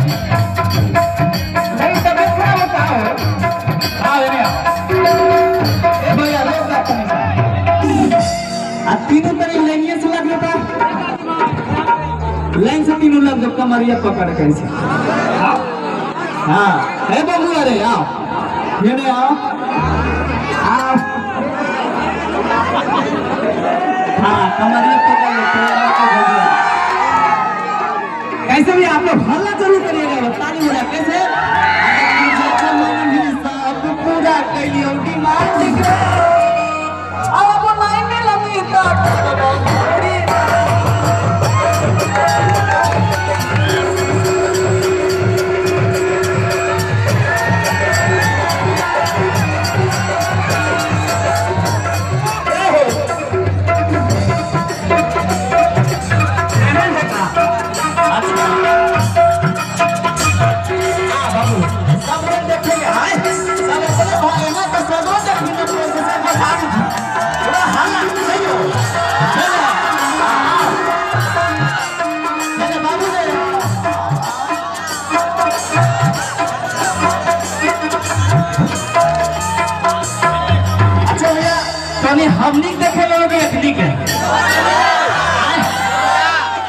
नहीं तबीयत खराब होता है। हाँ भैया ए भैया रोक दा आ तीनों तरह लाइनिए से लग लेता लाइन से तीनों लग जब कमरिया पकड़ के से हाँ है बाबू अरे आओ ये नहीं आओ आओ हाँ कमरिया पकड़ लेते कैसे भी आप लोग हल्ला जरूर करिएगा ताली बजा कैसे सब पूरा कैलियो डिमांड के अब लाइन में लगी तो हमनी देखे लोग अखनी के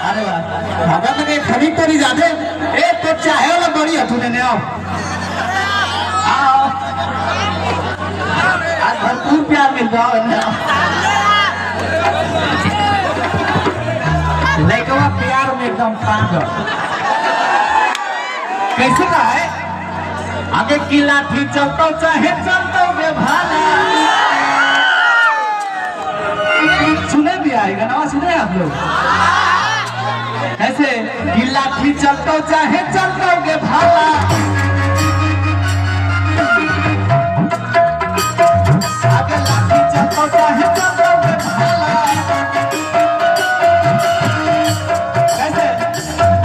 अरे वाह भागा लगे खरीद तो नहीं जाते ए तो चाहे वाला बड़ी हथू ने आओ आज भरपूर प्यार मिल रहा है लेकिन प्यार में एकदम पागल कैसे का है आगे की लाठी चलता चाहे चलता वे भाला सुने भी आएगा ना सुने आप लोग ऐसे लाठी चलता चाहे चलता गे भाला आगे लाठी चलता चाहे चलता गे भाला ऐसे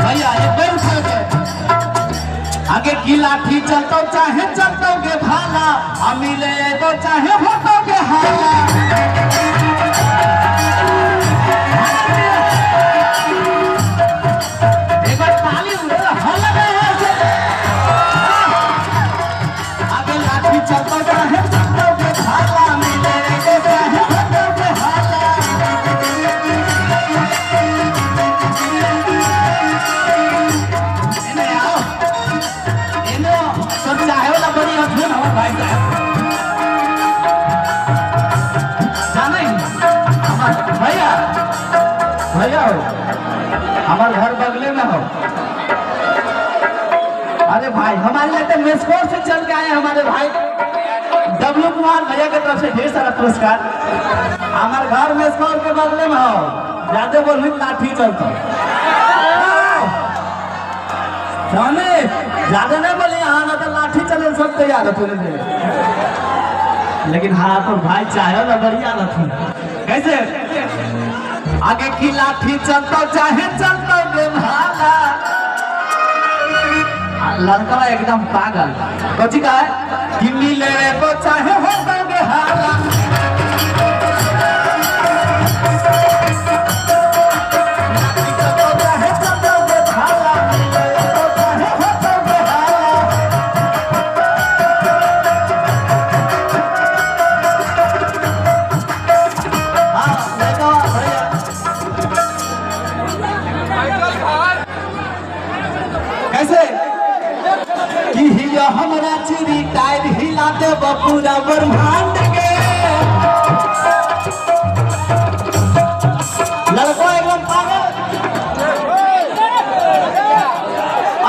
भैया ये बैल उठा के आगे की लाठी चलता चाहे चलता गे भाला मिले तो चाहे होता गे हाला भैया हमारे घर बगले में हो अरे भाई हमारे लिए मेस्कोर से चल के आए हमारे भाई डब्लू कुमार भैया की तरफ से ढेर सारा पुरस्कार हमारे घर मेस्कोर के बगले में हो ज्यादा बोल लाठी चलता जाने ज्यादा नहीं बोले यहाँ ना तो लाठी चले सब तैयार है तुरंत लेकिन हाँ तो भाई चाहे ना बढ़िया थी कैसे आगे की लाठी चलता चाहे चलता गे भाला लड़का एकदम पागल कौची का है कि मिले तो चाहे होता गे हाला हमारा चिरी टायर हिला दे पूरा ब्रह्मांड के लड़का एकदम पागल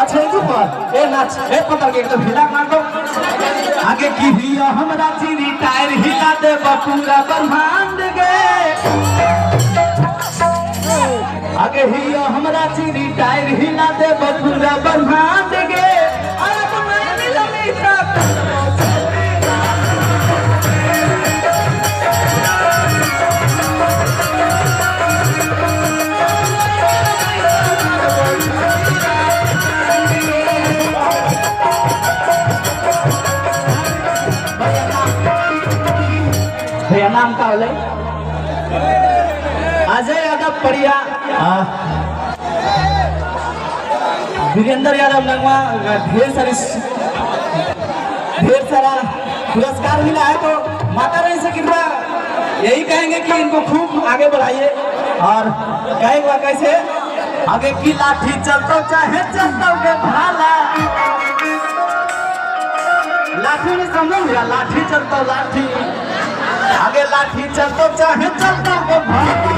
अच्छा ए नाच ए पकड़ के एकदम हिला मार दो आगे की हिया हमारा चिरी टायर हिला दे पूरा ब्रह्मांड के आगे हिया हमारा चिरी टायर हिला दे पूरा ब्रह्मांड के भैया नाम का बोले अजय यादव परिया वीरेंद्र यादव लगवा ढेर सारा पुरस्कार मिला है। तो माता रानी से कृपा यही कहेंगे कि इनको खूब आगे बढ़ाइए। और कहेगा कैसे आगे की लाठी चलतो चाहे चलतो के भाला, लाठी में समझो भैया, लाठी चलतो लाठी, आगे लाठी चलतो चाहे चलतो के भाला।